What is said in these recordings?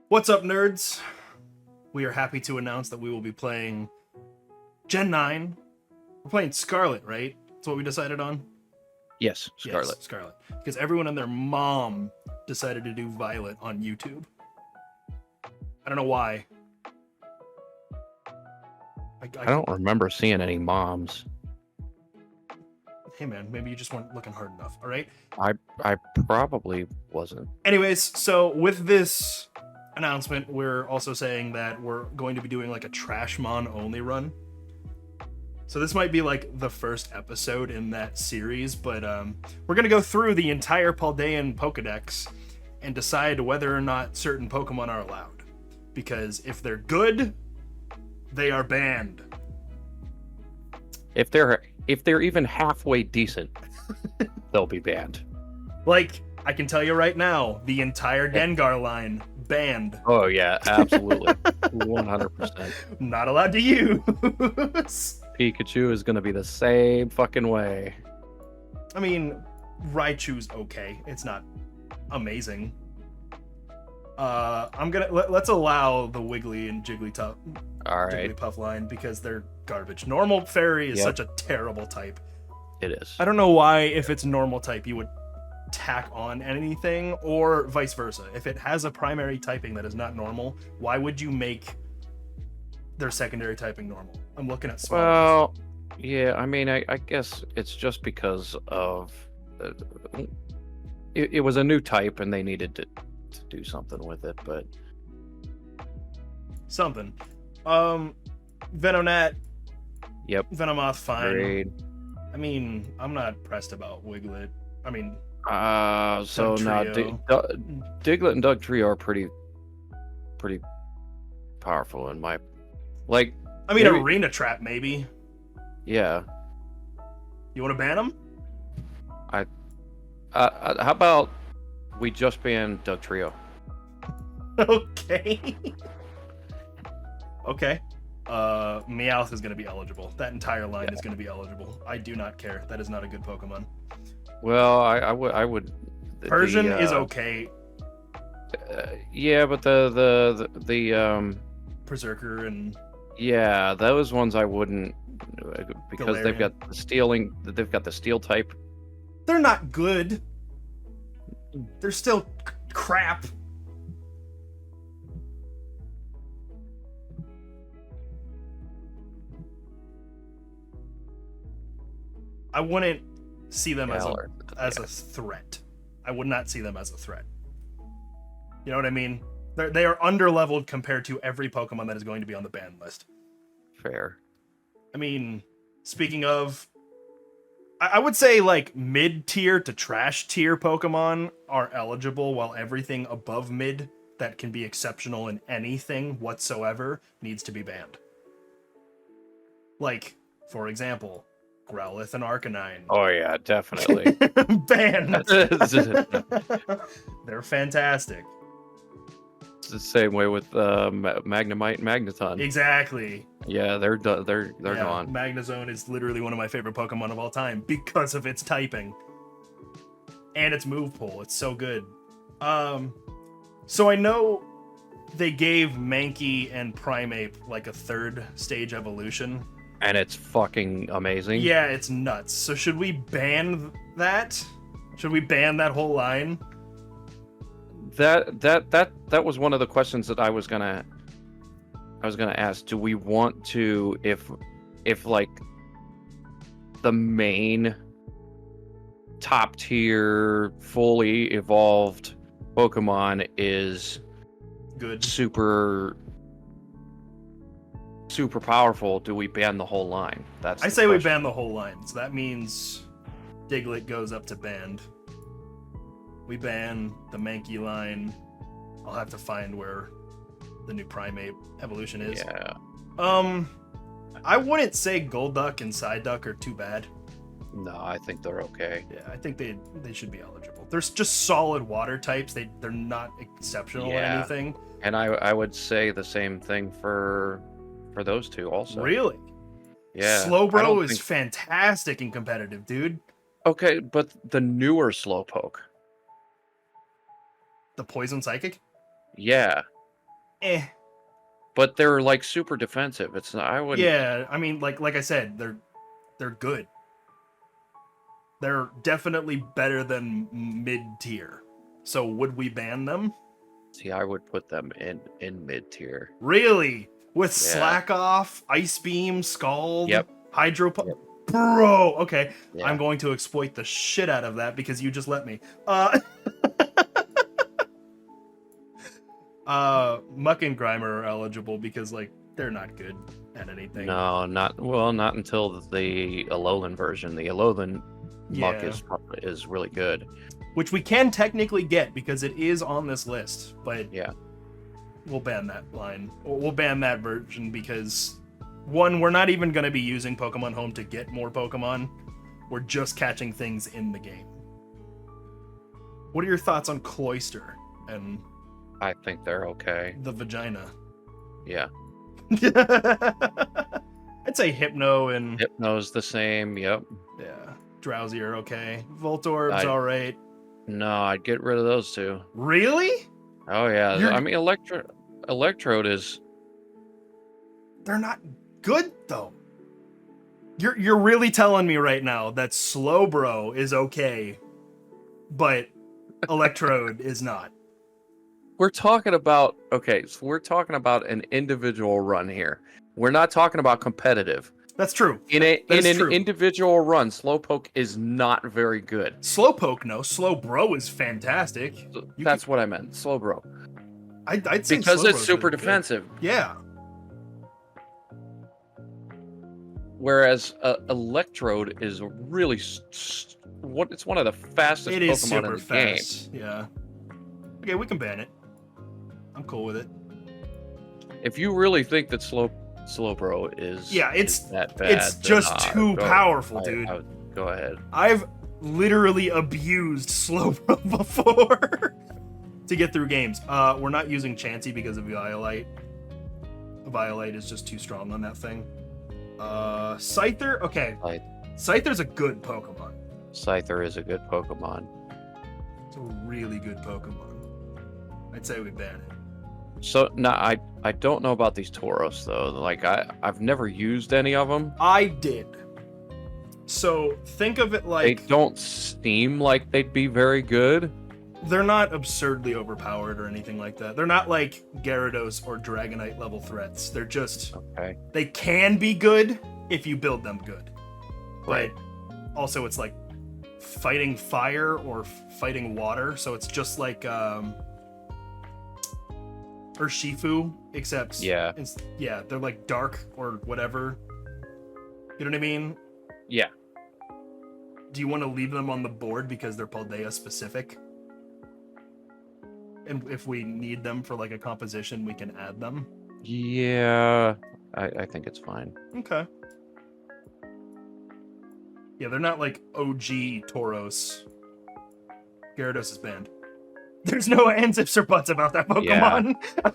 What's up, nerds? We are happy to announce that we will be playing Gen 9. We're playing Scarlet, right? That's what we decided on? Yes, Scarlet. Yes, Scarlet. Because everyone and their mom decided to do Violet on YouTube. I don't know why. I don't remember seeing any moms. Hey man, maybe you just weren't looking hard enough, alright? I probably wasn't. Anyways, so with this announcement, we're also saying that we're going to be doing like a Trashmons Only run. So this might be like the first episode in that series, but we're going to go through the entire Paldean Pokedex and decide whether or not certain Pokemon are allowed. Because if they're good, they are banned. If they're even halfway decent, they'll be banned. Like, I can tell you right now, the entire Gengar line banned. Oh yeah, absolutely. 100%. Not allowed to use. Pikachu is gonna be the same fucking way. I mean, Raichu's okay. It's not amazing. Let's allow the Wiggly and Jigglypuff, All right, Jigglypuff line because they're garbage. Normal Fairy is such a terrible type. it is. I don't know why, if it's normal type, you would tack on anything, or vice versa. If it has a primary typing that is not normal, why would you make their secondary typing normal? I'm looking at small. Well, yeah. I mean, I guess it's just because of it was a new type and they needed to do something with it, but Something. Venonat. Yep. Venomoth, fine. Great. I mean, I'm not pressed about Wiglet. I mean, so now Diglett and Dugtrio are pretty powerful in my like. I mean, maybe, Arena Trap maybe. Yeah. You want to ban them? How about we just ban Dugtrio? Okay. Okay. Meowth is going to be eligible. That entire line is going to be eligible. I do not care. That is not a good Pokemon. Well, I would. Persian is okay. Yeah, but the Berserker and yeah, those ones I wouldn't because Galarian. they've got the stealing. They've got the steel type. they're not good. They're still crap. I wouldn't see them as a threat. I would not see them as a threat. You know what I mean? They are underleveled compared to every Pokemon that is going to be on the ban list. Fair. I mean, speaking of, I would say like mid-tier to trash tier Pokemon are eligible, while everything above mid that can be exceptional in anything whatsoever needs to be banned. Like, for example, Growlithe and Arcanine. Oh yeah, definitely. Banned. They're fantastic. It's the same way with Magnemite and Magneton. Exactly. Yeah, they're gone. Magnezone is literally one of my favorite Pokemon of all time because of its typing and its move pool. It's so good. So I know they gave Mankey and Primeape like a third stage evolution. And it's fucking amazing. Yeah, it's nuts. So should we ban that? Should we ban that whole line? That was one of the questions that I was gonna ask. Do we want to, if like the main top tier fully evolved Pokemon is Good. super powerful, do we ban the whole line? I say we ban the whole line. So that means Diglett goes up to banned. We ban the Mankey line. I'll have to find where the new Primeape evolution is. Yeah. I wouldn't say Golduck and Psyduck are too bad. No, I think they're okay. Yeah, I think they should be eligible. They're just solid water types. They're not exceptional or anything. And I would say the same thing for those two also. Really? Yeah. Slowbro is fantastic and competitive, dude. Okay, but the newer Slowpoke. The poison psychic? Yeah, Eh. but they're like super defensive. It's not, I wouldn't. Yeah, I mean, like I said, they're good. They're definitely better than mid tier. So would we ban them? See, I would put them in mid tier. Really? With Yeah. Slack Off, Ice Beam, Scald, Yep. Hydro... Yep. Bro, okay. Yeah. I'm going to exploit the shit out of that because you just let me. Muck and Grimer are eligible because, like, they're not good at anything. No, not until the Alolan version. The Alolan Muck is really good. Which we can technically get because it is on this list, but yeah, we'll ban that line. We'll ban that version because, one, we're not even going to be using Pokemon Home to get more Pokemon. We're just catching things in the game. What are your thoughts on Cloyster and I think they're okay. the vagina? Yeah. I'd say Hypno and... Hypno's the same, yep. Yeah. Drowsy are okay. Voltorb's alright. No, I'd get rid of those two. Really? Oh, yeah. I mean, Electrode is... They're not good, though. You're really telling me right now that Slowbro is okay, but Electrode is not. We're talking about... Okay, so we're talking about an individual run here. We're not talking about competitive. That's true. In an individual run, Slowpoke is not very good. Slowpoke, no. Slowbro is fantastic. That's what I meant. Slowbro. I'd say because Slowbro's it's super really defensive. Good. Yeah. Whereas Electrode is really it's one of the fastest Pokemon in the fast. Game. Yeah. Okay, we can ban it. I'm cool with it. If you really think that Slowbro is it's that bad, it's just too powerful, dude. Go ahead. I've literally abused Slowbro before to get through games. We're not using Chansey because of Violite. Violite is just too strong on that thing. Scyther, okay. Scyther's a good Pokemon. Scyther is a good Pokemon. It's a really good Pokemon. I'd say we ban it. So no, I don't know about these Tauros though. Like I've never used any of them. I did. So think of it like they don't seem like they'd be very good. They're not absurdly overpowered or anything like that. They're not like Gyarados or Dragonite level threats. They're just They can be good if you build them good. Right. But also it's like fighting fire or fighting water, so it's just like Urshifu, except they're like dark or whatever. You know what I mean? Yeah. Do you want to leave them on the board because they're Paldea specific? And if we need them for like a composition, we can add them? Yeah, I think it's fine. Okay. Yeah, they're not like OG Tauros. Gyarados is banned. There's no ands, ifs, or buts about that Pokemon. Yeah.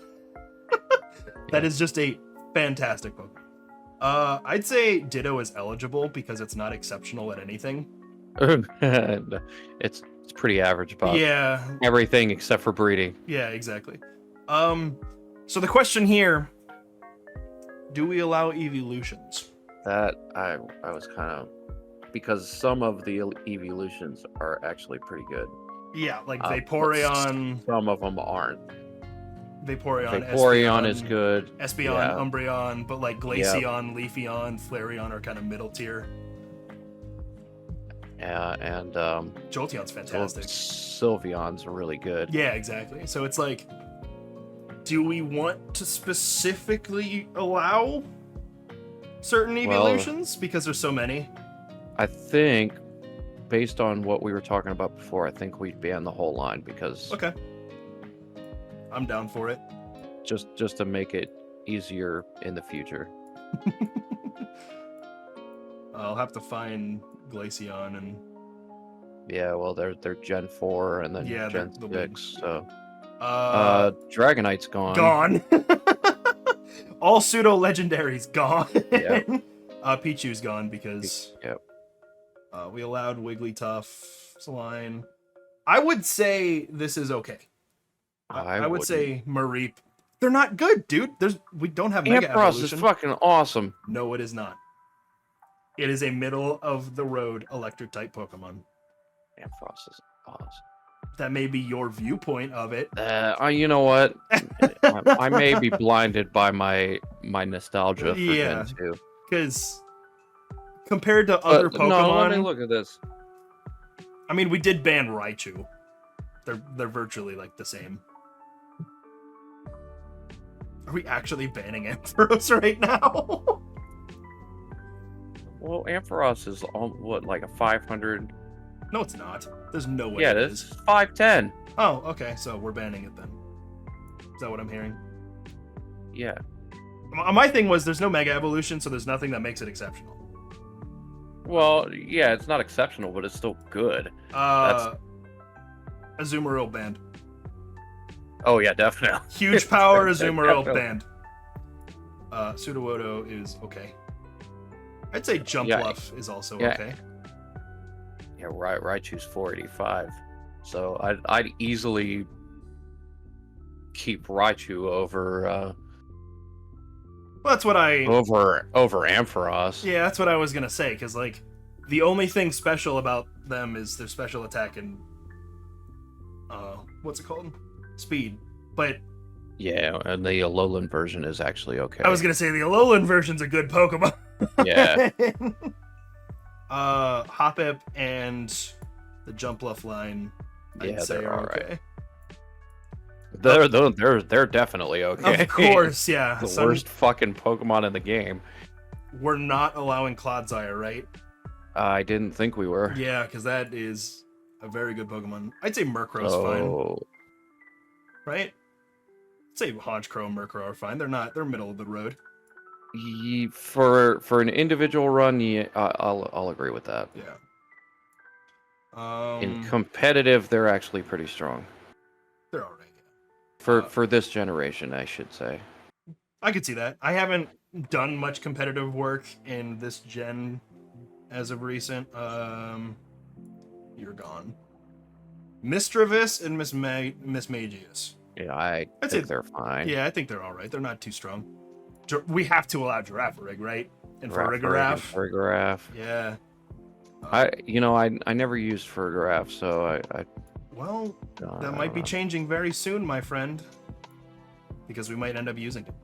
That is just a fantastic Pokemon. I'd say Ditto is eligible because it's not exceptional at anything. It's pretty average about everything except for breeding. Yeah, exactly. So the question here, do we allow evolutions? That I was kind of, because some of the evolutions are actually pretty good. Yeah, like Vaporeon. Some of them aren't. Vaporeon Espeon is good. Espeon, Umbreon, but like Glaceon, Leafeon, Flareon are kind of middle tier. Yeah, and Jolteon's fantastic. Sylveon's really good. Yeah, exactly. So it's like, do we want to specifically allow certain evolutions because there's so many? I think, based on what we were talking about before, I think we'd ban the whole line because. Okay. I'm down for it. Just to make it easier in the future. I'll have to find Glaceon and. Yeah, well, they're Gen 4 and then Gen 6. So. Dragonite's gone. Gone. All pseudo legendaries gone. Yeah. Pichu's gone because. Yep. We allowed Wigglytuff, Saline. I would say this is okay. I would say Mareep. They're not good, dude. We don't have Mega Ampharos Evolution. is fucking awesome. No, it is not. It is a middle of the road electric type Pokemon. Ampharos is awesome. That may be your viewpoint of it. You know what? I may be blinded by my nostalgia for Yeah. Gen 2. Because compared to other Pokemon, No, let me look at this. I mean, we did ban Raichu. They're virtually like the same. Are we actually banning Ampharos right now? Well, Ampharos is what, like a 500? No, it's not. There's no way. Yeah, it it's is. 510. Oh, okay. So we're banning it then. Is that what I'm hearing? Yeah. My thing was there's no Mega Evolution, so there's nothing that makes it exceptional. Well, yeah, it's not exceptional, but it's still good. Azumarill banned. Oh yeah, definitely. Huge power Azumarill Definitely. banned. Sudowoodo is okay. I'd say Yeah. Jumpluff is also Yeah. okay. Yeah, right. Raichu's 485. So I'd easily keep Raichu over Well, that's what I. over Ampharos. Yeah, that's what I was gonna say. Because like, the only thing special about them is their special attack and what's it called? Speed. But Yeah, and the Alolan version is actually okay. I was gonna say the Alolan version's a good Pokemon. Yeah. Hoppip and the Jumpluff line, I'd Yeah, say they're are alright. okay. They're definitely okay. Of course, yeah. The worst fucking Pokemon in the game. We're not allowing Clodsire, right? I didn't think we were. Yeah, because that is a very good Pokemon. I'd say Murkrow's fine, Oh, right? I'd say Honchkrow and Murkrow are fine. They're middle of the road. for an individual run, yeah, I'll agree with that. Yeah. In competitive, they're actually pretty strong. They're alright. For this generation, I should say. I could see that. I haven't done much competitive work in this gen as of recent. You're gone. Misdreavus and Mismagius. Yeah, I I'd think say- they're fine. Yeah, I think they're alright. They're not too strong. We have to allow Girafarig, right? And Farigiraf. Farigiraf. Yeah. I never used Farigiraf, so Well, that I might don't be know. changing very soon, my friend. Because we might end up using it.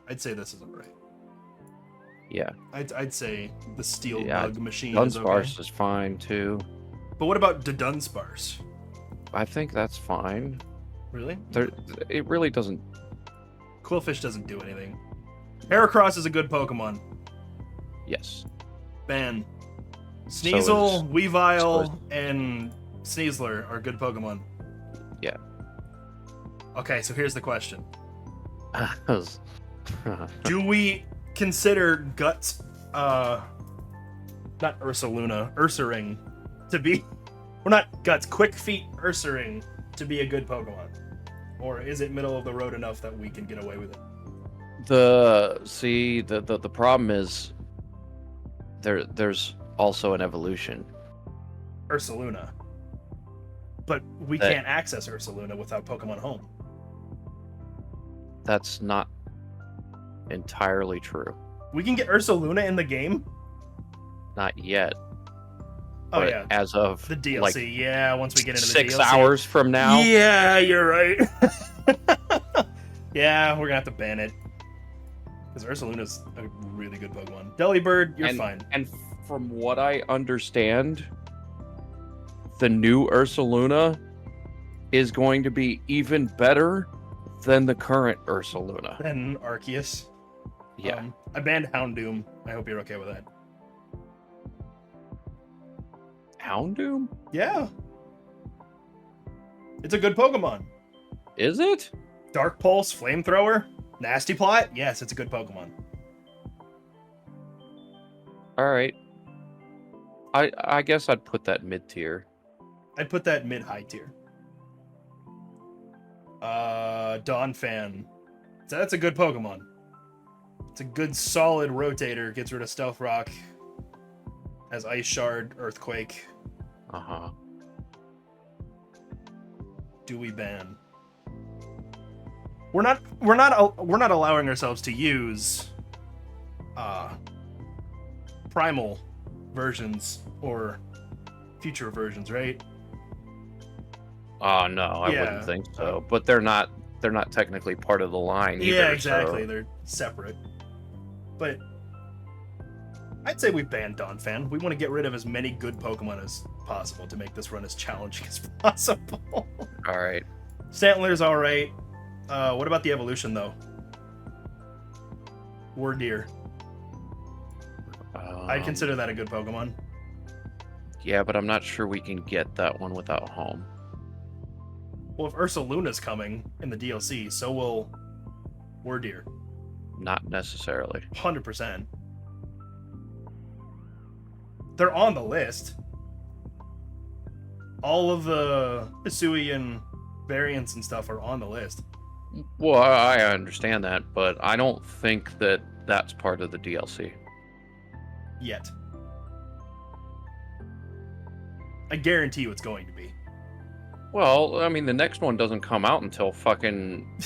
I'd say this is alright. Yeah. I'd say the Steel Yeah, Bug machine is okay. Dunsparce is fine too. But what about the Dunsparce? I think that's fine. Really? It really doesn't. Quillfish doesn't do anything. Heracross is a good Pokemon. Yes. Ban. So Sneasel, is- Weavile, and Sneasler are good Pokemon. Yeah. Okay, so here's the question. Yeah. Do we consider Guts, not Ursaluna, Ursaring, to be... Or not Guts, Quick Feet Ursaring to be a good Pokemon? Or is it middle of the road enough that we can get away with it? The problem is there's also an evolution. Ursaluna. But we That- can't access Ursaluna without Pokemon Home. That's not entirely true. We can get Ursaluna in the game? Not yet. Oh, but yeah. as of The DLC, like yeah, once we get into the 6 DLC. hours from now. Yeah, you're right. Yeah, we're gonna have to ban it. Because Ursaluna's a really good Pokemon. Delibird, you're fine. And from what I understand, the new Ursaluna is going to be even better than the current Ursaluna. Then Arceus. Yeah. I banned Houndoom. I hope you're okay with that. Houndoom? Yeah. It's a good Pokemon. Is it? Dark Pulse, Flamethrower, Nasty Plot. Yes, it's a good Pokemon. All right. I guess I'd put that mid tier. I'd put that mid-high tier. Donphan. That's a good Pokemon. It's a good solid rotator. Gets rid of Stealth Rock. as Ice Shard, Earthquake. Uh-huh. Do we ban? We're not allowing ourselves to use primal versions or future versions, right? Oh no, I wouldn't think so. But they're not technically part of the line either. Yeah, exactly. So. They're separate. But I'd say we ban Donphan. We want to get rid of as many good Pokemon as possible to make this run as challenging as possible. All right. Stantler's all right. What about the evolution, though? Wardeer. I'd consider that a good Pokemon. Yeah, but I'm not sure we can get that one without home. Well, if Ursaluna's coming in the DLC, so will Wardeer. Not necessarily. 100%. They're on the list. All of the Hisuian variants and stuff are on the list. Well, I understand that, but I don't think that that's part of the DLC. Yet. I guarantee you it's going to be. Well, I mean, the next one doesn't come out until fucking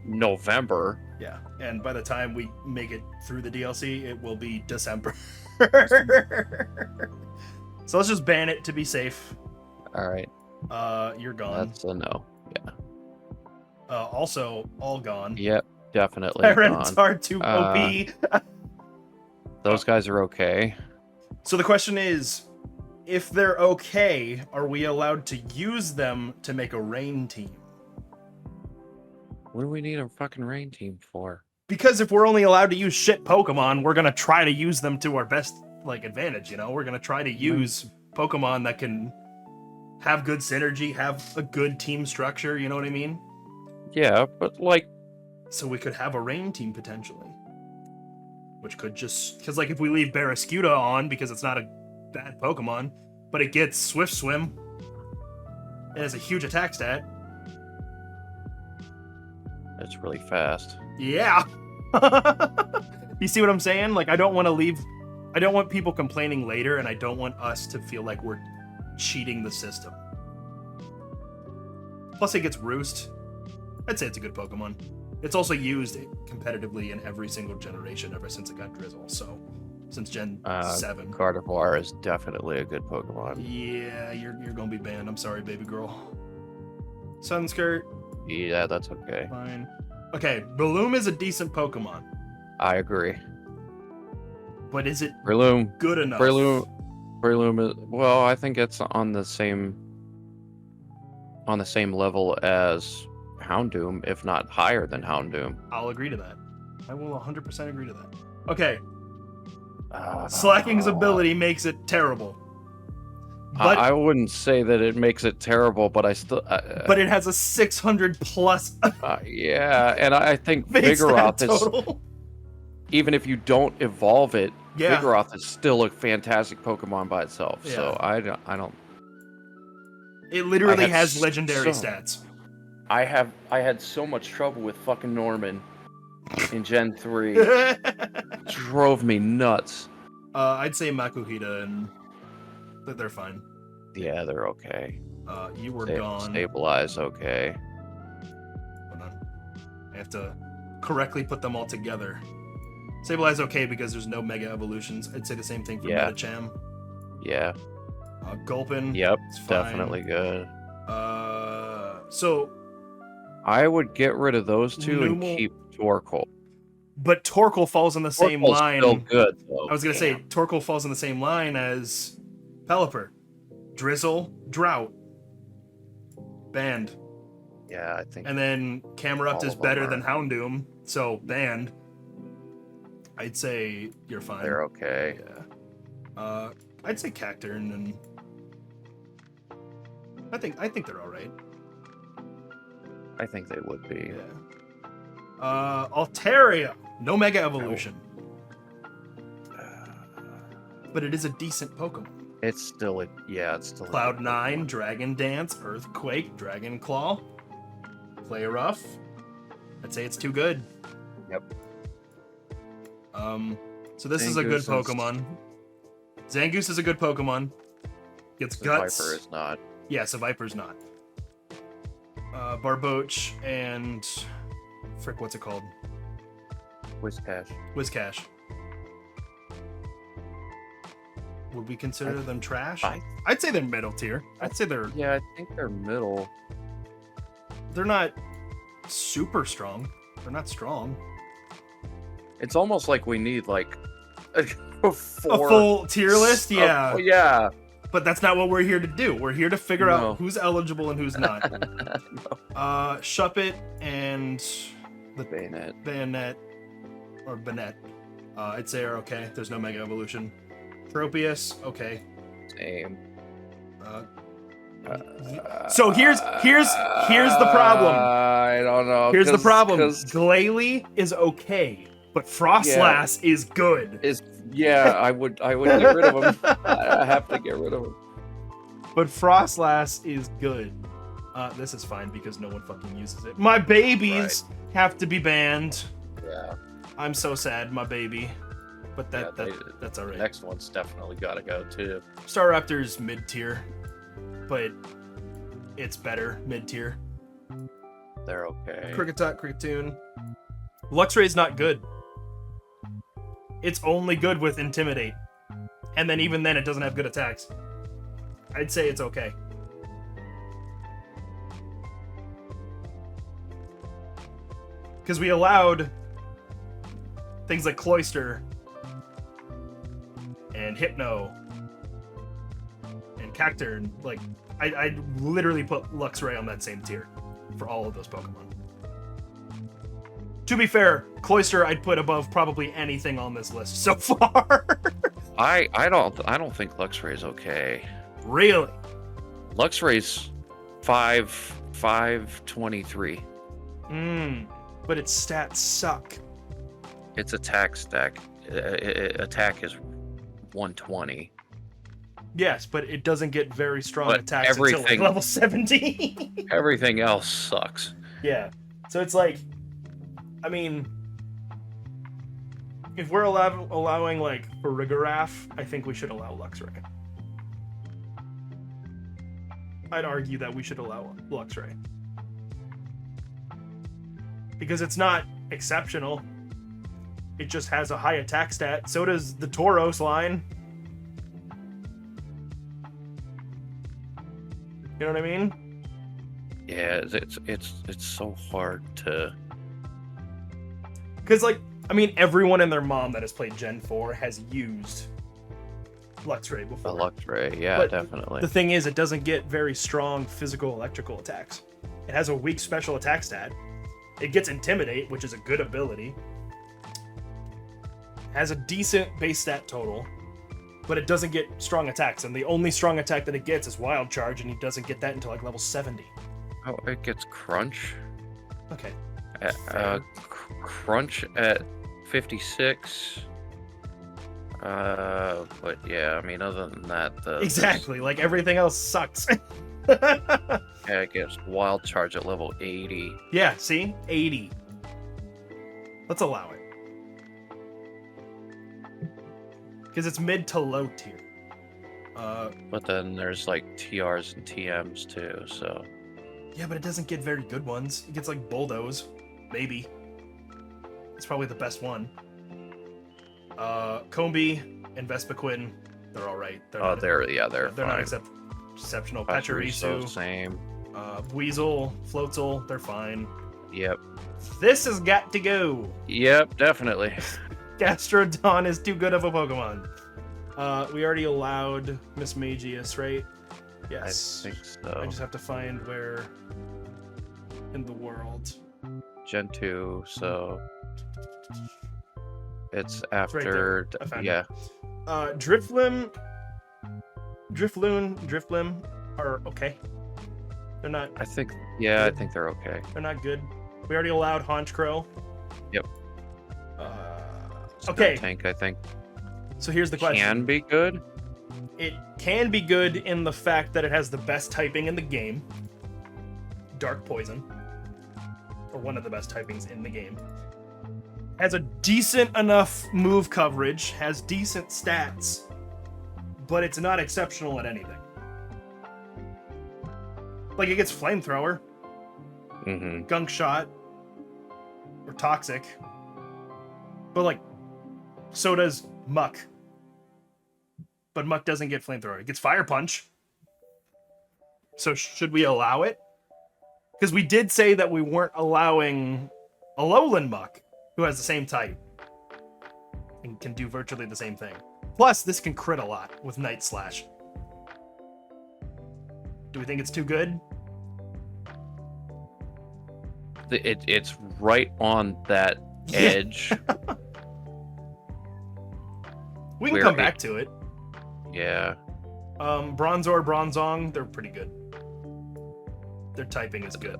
November. Yeah, and by the time we make it through the DLC, it will be December. So let's just ban it to be safe. All right. You're gone. That's a no. Yeah. Also, all gone. Yep, definitely gone. Tyranitar too OP. Those guys are okay. So the question is, if they're okay, are we allowed to use them to make a rain team? What do we need a fucking rain team for? Because if we're only allowed to use shit Pokemon, we're gonna try to use them to our best advantage. You know, we're gonna try to use Pokemon that can have good synergy, have a good team structure. You know what I mean? Yeah, but like, so we could have a rain team potentially, which could just because if we leave Barraskewda on because it's not a bad Pokemon, but it gets Swift Swim. It has a huge attack stat. it's really fast. Yeah. You see what I'm saying? I don't want to leave. I don't want people complaining later, and I don't want us to feel like we're cheating the system. Plus, it gets Roost. I'd say it's a good Pokemon. It's also used competitively in every single generation ever since it got Drizzle. So, since Gen 7. Gardevoir is definitely a good Pokemon. Yeah, you're gonna be banned. I'm sorry, baby girl. Sunskirt. Yeah, that's okay. Fine. Okay, Breloom is a decent Pokemon. I agree. But is it Breloom good enough? Breloom is, well, I think it's on the same level as Houndoom, if not higher than Houndoom. I'll agree to that. I will 100% agree to that. Okay. Slacking's ability makes it terrible. But I wouldn't say that it makes it terrible, but I still. But it has a 600 plus. Yeah, and I think Vigoroth is. Even if you don't evolve it, Vigoroth is still a fantastic Pokemon by itself. Yeah. So I don't. It literally has legendary stats. I had so much trouble with fucking Norman in Gen 3. Drove me nuts. I'd say Makuhita and they're fine. Yeah, they're okay. You were gone. Stabilize, okay. Hold on. I have to correctly put them all together. Stabilize okay because there's no Mega Evolutions. I'd say the same thing for Medicham. Yeah. Gulpin. Yep, definitely good. So I would get rid of those two and keep Torkoal. But Torkoal falls in the same line. Still good, though. I was gonna say Torkoal falls in the same line as Pelipper. Drizzle, Drought, banned. Yeah, I think. And then Camerupt is better than Houndoom, so banned. I'd say you're fine. They're okay. Yeah. I'd say Cacturne, and I think they're all right. I think they would be. Yeah. Altaria, no Mega Evolution, but it is a decent Pokemon. It's still Cloud9, Dragon Dance, Earthquake, Dragon Claw, Play Rough. I'd say it's too good. Yep. So this is a good Pokemon. Zangoose is a good Pokemon. Gets The guts. Viper is not. Yes, a Viper's not. Barboach and... Frick, what's it called? Whiscash. Whiscash. Would we consider them trash? I'd say they're middle tier. I'd say they're... Yeah, I think they're middle. They're not super strong. They're not strong. It's almost like we need like a A full tier list? Yeah. Yeah. But that's not what we're here to do. We're here to figure No. out who's eligible and who's not. No. Shuppet and the Bayonet. Bayonet. I'd say are okay. There's no Mega Evolution. Tropius, okay. Same. So here's the problem. I don't know. Here's the problem. 'cause Glalie is okay, but Frostlass is good. I would get rid of him. I have to get rid of him. But Frostlass is good. This is fine because no one fucking uses it. My babies have to be banned. Yeah. I'm so sad, my baby. But that's alright. Next one's definitely gotta go too. Staraptor's mid tier, but it's better mid tier. They're okay. Cricketoon. Luxray's not good. It's only good with Intimidate. And then even then it doesn't have good attacks. I'd say it's okay. Because we allowed things like Cloyster and Hypno and Cacturne. And like, I literally put Luxray on that same tier for all of those Pokemon. To be fair, Cloyster I'd put above probably anything on this list so far. I don't think Luxray's okay. Really? Luxray's 523. But its stats suck. Its attack stack attack is 120. Yes, but it doesn't get very strong But attacks until like level 17. Everything else sucks. Yeah. So it's like, I mean, if we're allowing like Farigiraf, I think we should allow Luxray. I'd argue that we should allow Luxray. Because it's not exceptional. It just has a high attack stat. So does the Tauros line. You know what I mean? Yeah, it's so hard to. Because, like, I mean, everyone and their mom that has played Gen 4 has used Luxray before. A Luxray, yeah, But definitely. The thing is, it doesn't get very strong physical electrical attacks. It has a weak special attack stat. It gets Intimidate, which is a good ability. Has a decent base stat total, but it doesn't get strong attacks. And the only strong attack that it gets is Wild Charge, and he doesn't get that until like level 70. Oh, it gets Crunch. Okay. Crunch at 56. But yeah, I mean, other than that, exactly, like everything else sucks. Yeah, it gets Wild Charge at level 80. Yeah, see? 80. Let's allow it. Because it's mid to low tier. But then there's like TRs and TMs too, so. Yeah, but it doesn't get very good ones. It gets like Bulldoze. Maybe. It's probably the best one. Combi and Vespiquen, they're alright. They're fine. Not exceptional. Pachirisu, same. Weasel, Floatzel, they're fine. Yep. This has got to go. Yep, definitely. Gastrodon is too good of a Pokemon. We already allowed Miss Magius, right? Yes. I think so. I just have to find where in the world. Gen 2, so it's after. Right there. I found yeah. it. Drifloon are okay. They're not. I think they're okay. They're not good. We already allowed Honchkrow. Yep. Okay. Tank, I think. So here's the question. Can be good. It can be good in the fact that it has the best typing in the game. Dark Poison. Or one of the best typings in the game. Has a decent enough move coverage. Has decent stats. but it's not exceptional at anything. Like, it gets flamethrower, gunk shot, or toxic. But, like, so does Muck. But Muck doesn't get flamethrower. It gets fire punch. So should we allow it? Because we did say that we weren't allowing Alolan Muck, who has the same type and can do virtually the same thing. Plus, this can crit a lot with Night Slash. Do we think it's too good? It's right on that edge. We can come back to it. Yeah. Bronzor, Bronzong, they're pretty good. Their typing is good.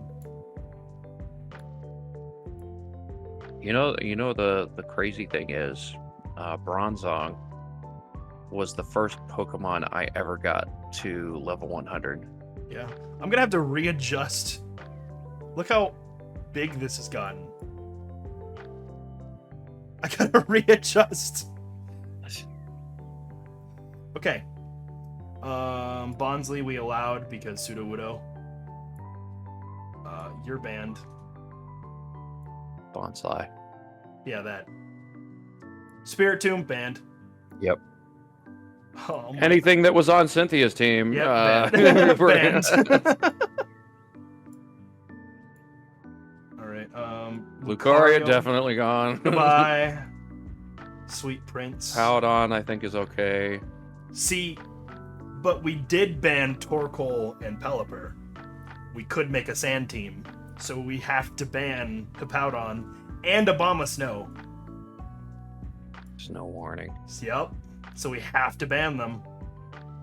You know the crazy thing is, Bronzong was the first Pokemon I ever got to level 100. Yeah. I'm gonna have to readjust. Look how big this has gotten. I gotta readjust. Okay. Bonsly we allowed because Sudowoodo. You're banned. Bonsai. Yeah, that. Spiritomb banned. Yep. Oh, Anything that was on Cynthia's team. Yep, banned. Banned. All right. Lucario definitely gone. Goodbye. Sweet Prince. Powdon, I think, is okay. See, but we did ban Torkoal and Pelipper. We could make a sand team, so we have to ban Hippowdon and Abomasnow. Snow warning. Yep. So we have to ban them.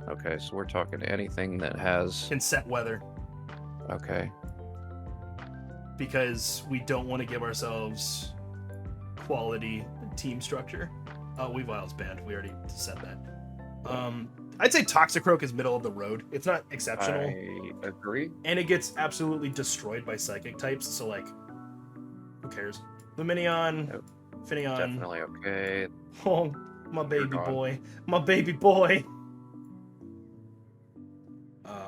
Okay, so we're talking anything that has... in set weather. Okay. Because we don't want to give ourselves quality team structure. Weavile's banned. We already said that. I'd say Toxicroak is middle of the road. It's not exceptional. I agree. And it gets absolutely destroyed by psychic types, so like, who cares? Lumineon, Nope. Finneon. Definitely okay. Oh, my baby gone. boy. My baby boy.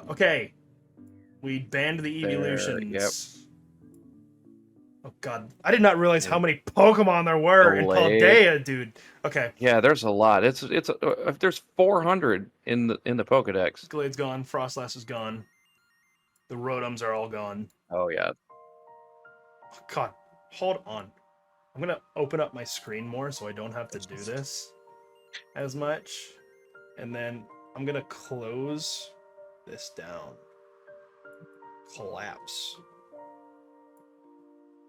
Okay. We banned the evolutions. Yep. Oh god. I did not realize how many Pokemon there were in Delay. Paldea, dude. Okay. Yeah, there's a lot. There's 400 in the Pokedex. Glade's gone. Frostlass is gone. The Rotoms are all gone. Oh yeah. Oh, god. Hold on. I'm gonna open up my screen more so I don't have to do this as much. And then I'm gonna close this down. Collapse.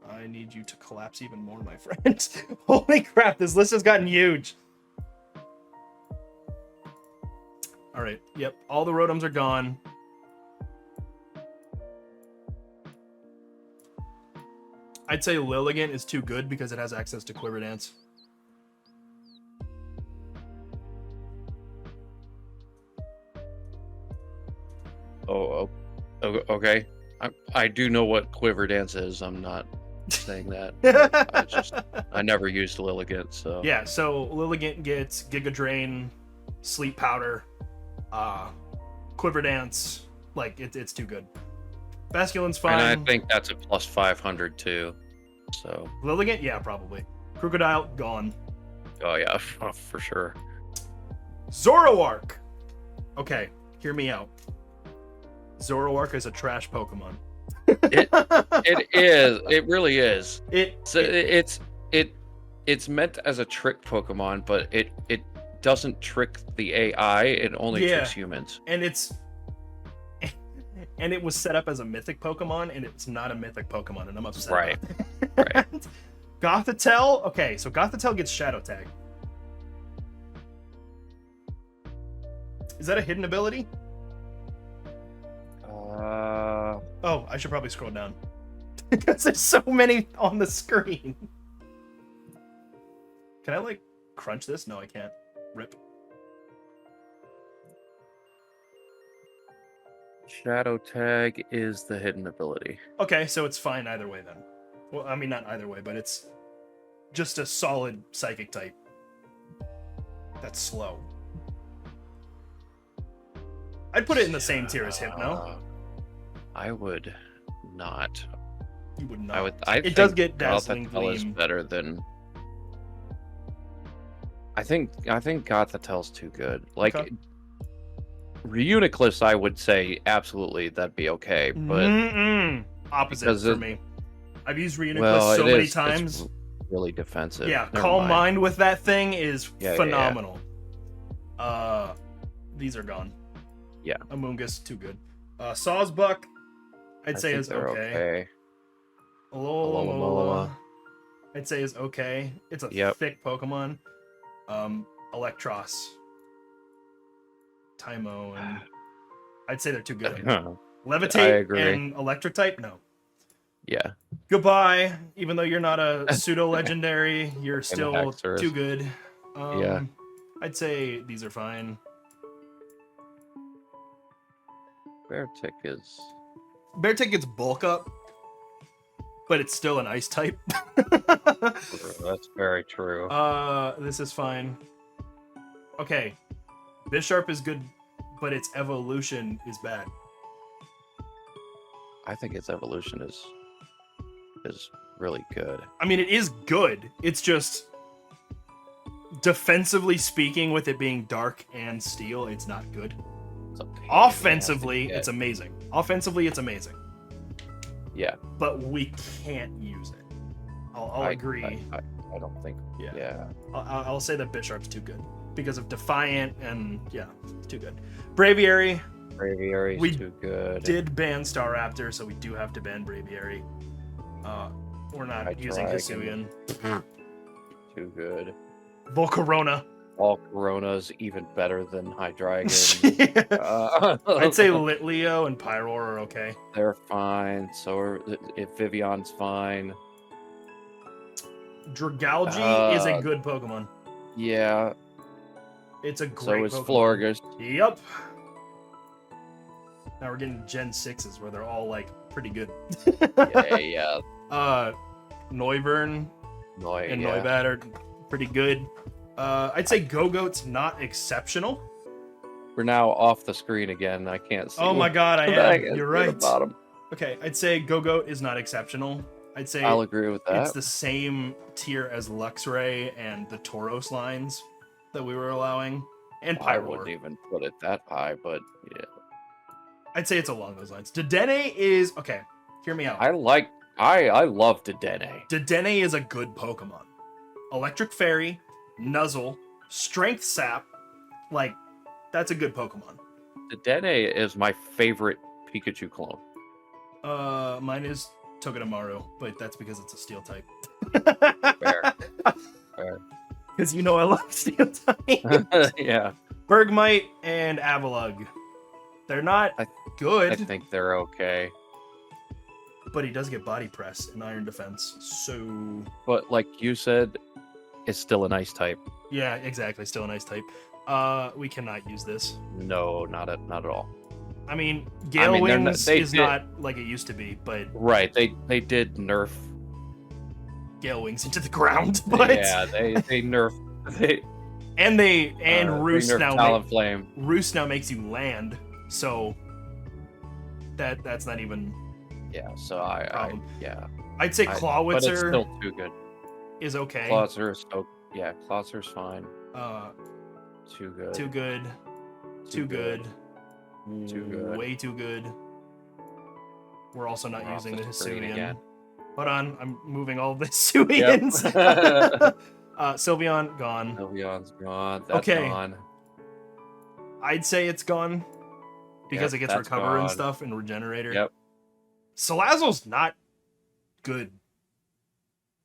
I need you to collapse even more, my friend. Holy crap, this list has gotten huge. Alright, yep, all the Rotoms are gone. I'd say Lilligant is too good because it has access to Quiver Dance. Oh, okay. I do know what Quiver Dance is. I'm not saying that. I never used Lilligant, so Yeah, so Lilligant gets Giga Drain, Sleep Powder, Quiver Dance. Like, it's too good. Basculin's fine. and I think that's a plus 500 too. So Lilligant? Yeah, probably. Crocodile, gone. oh yeah, for sure. Zoroark! Okay, hear me out. Zoroark is a trash Pokemon. It is. It really is. It's It's meant as a trick Pokemon, but it doesn't trick the AI. It only tricks humans. and it was set up as a mythic Pokemon, and it's not a mythic Pokemon, and I'm upset. Right. About it. Right. Gothitelle. Okay, so Gothitelle gets Shadow Tag. Is that a hidden ability? Oh, I should probably scroll down. Because there's so many on the screen. Can I, like, crunch this? No, I can't. Rip. Shadow Tag is the hidden ability. Okay, so it's fine either way then. Well, I mean, not either way, but it's just a solid psychic type. That's slow. I'd put it in the same tier as Hypno. I would not. You would not. I would. It does get Dazzling Gothitelle is Gleam. better than. I think Gothitell's too good. Like, Okay. Reuniclus, I would say absolutely that'd be okay, but Opposite for me. I've used Reuniclus well, so many it's times. really defensive. Yeah, Never Calm mind. Mind with that thing is Yeah. phenomenal. These are gone. Yeah. Amoonguss, too good. Sawsbuck, I'd say think is they're okay. Alola, I'd say is okay. It's a thick Pokemon. Electros, Tymo, and I'd say they're too good. Levitate agree. and Electric type, no. Yeah. Goodbye. Even though you're not a pseudo legendary, you're still Hexorus. too good. Yeah. I'd say these are fine. Beartick is. Beartick gets bulk up, but it's still an ice type. That's very true. This is fine. Okay. Bisharp is good, but its evolution is bad. I think its evolution is really good. I mean, it is good. It's just defensively speaking, with it being dark and steel, it's not good. It's a pain in the Offensively, ass to get. it's amazing. Offensively, it's amazing. Yeah. But we can't use it. I'll agree. I don't think. Yeah. Yeah. I'll say that Bisharp's too good because of Defiant and yeah, it's too good. Braviary Braviary's We too good. did ban Staraptor, so we do have to ban Braviary. We're not using Hydreigon. Hisuian. Too good. Volcarona. All Corona's even better than Hydreigon. I'd say Litleo and Pyroar are okay. They're fine. So if Vivion's fine. Dragalge is a good Pokemon. Yeah. It's a great So is Pokemon. Florges. Yep. Now we're getting Gen 6s where they're all like pretty good. Yeah. Noivern and Noibat are pretty good. I'd say Go-Goat's not exceptional. We're now off the screen again. I can't see. Oh my god, I Back am. at You're the right. bottom. Okay, I'd say Go-Goat is not exceptional. I'd say I'll agree with that. it's the same tier as Luxray and the Tauros lines that we were allowing. And I Pyroar. wouldn't even put it that high, but yeah. I'd say it's along those lines. Dedenne is... Okay, hear me out. I love Dedenne. Dedenne is a good Pokemon. Electric Fairy, Nuzzle, Strength Sap, like, that's a good Pokemon. Dedenne is my favorite Pikachu clone. Mine is Togedemaru, but that's because it's a Steel type. Fair. Fair. Because you know I love Steel type. Yeah. Bergmite and Avalugg. They're not good, I think they're okay. but he does get Body Press and Iron Defense, so... But like you said, it's still a nice type. Yeah, exactly, still a nice type. We cannot use this. No, not at all. I mean, Gale they're not- Wings they is did- not like it used to be, but Right, they did nerf. Gale Wings into the ground, but... Yeah, they nerfed. And Roost nerfed now Talonflame. Roost now makes you land, so that's not even Yeah, so I problem. yeah. I'd say But it's Clawitzer still too good. is okay. Clawitzer, Clawitser's fine. Too good. Too good. Too good. Too good. Way too good. We're also not We're off using the the screen Hisuian. again. Hold on, I'm moving all the Hisuians. Sylveon, gone. Sylveon's gone. That's Okay. gone. I'd say it's gone because Yep, it gets that's recover and gone. stuff and regenerator. Yep. Salazzle's not good.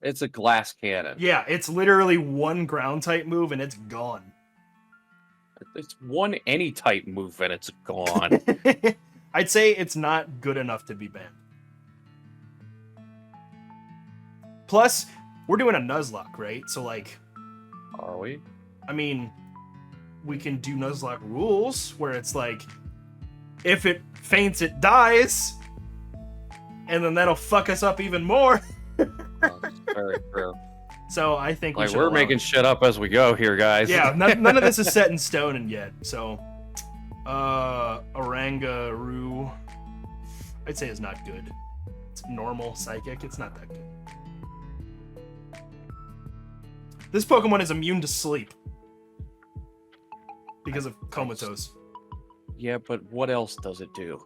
It's a glass cannon. Yeah, it's literally one ground type move and it's gone. It's one any type move and it's gone. I'd say it's not good enough to be banned. Plus, we're doing a Nuzlocke, right? So, like, Are we? I mean, we can do Nuzlocke rules where it's like, if it faints, it dies, and then that'll fuck us up even more. That's very true. So I think we Like should we're allow making it. shit up as we go here, guys. Yeah, none of this is set in stone and yet. So Orangaroo, I'd say is not good. It's normal psychic. It's not that good. This Pokemon is immune to sleep because of comatose. Yeah, but what else does it do?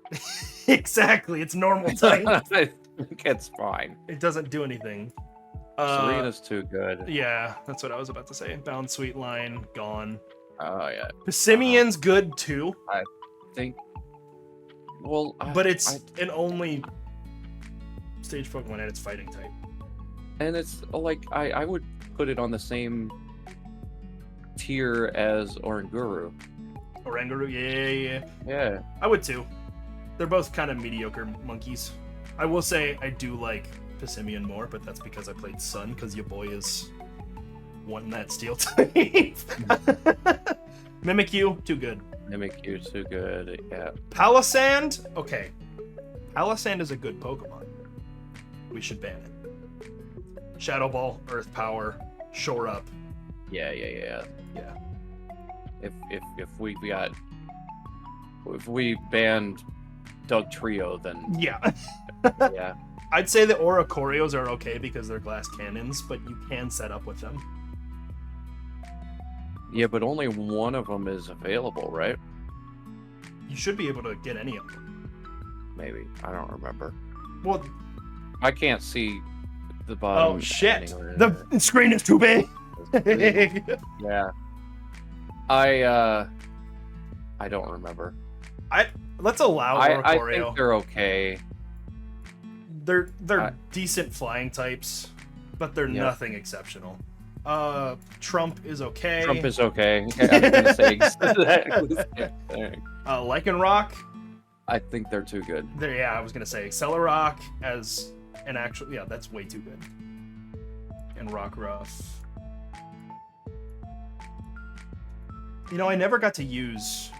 Exactly, it's normal type. I think it's fine. It doesn't do anything. Serena's too good. Yeah, that's what I was about to say. Bound Sweet Line, gone. Oh, yeah. Pissimian's good too. I think... Well, but it's an only stage Pokemon and it's fighting type. And it's like, I would put it on the same tier as Oranguru. Orangaroo, yeah. Yeah. I would too. They're both kind of mediocre monkeys. I will say I do like Pissimian more, but that's because I played Sun, because your boy is wanting that steel type. Mimikyu, too good. Mimikyu, too good, yeah. Palisand, okay. Palisand is a good Pokemon. We should ban it. Shadow Ball, Earth Power, Shore Up. Yeah. Yeah. If we banned Doug Trio, then Yeah. yeah. I'd say the Oracorios are okay because they're glass cannons, but you can set up with them. Yeah, but only one of them is available, right? You should be able to get any of them. Maybe. I don't remember. Well, I can't see the bottom. oh shit! anywhere. The screen is too big. Yeah. I don't remember. Let's allow I Oracorio. think they're okay. They're decent flying types, but they're Yeah. nothing exceptional. Trump is okay. Trump is okay. Yeah, I was gonna say exactly the same thing. Lycanroc, I think they're too good. I was gonna say Accelerock as an actual, that's way too good. And Rockruff. I never got to use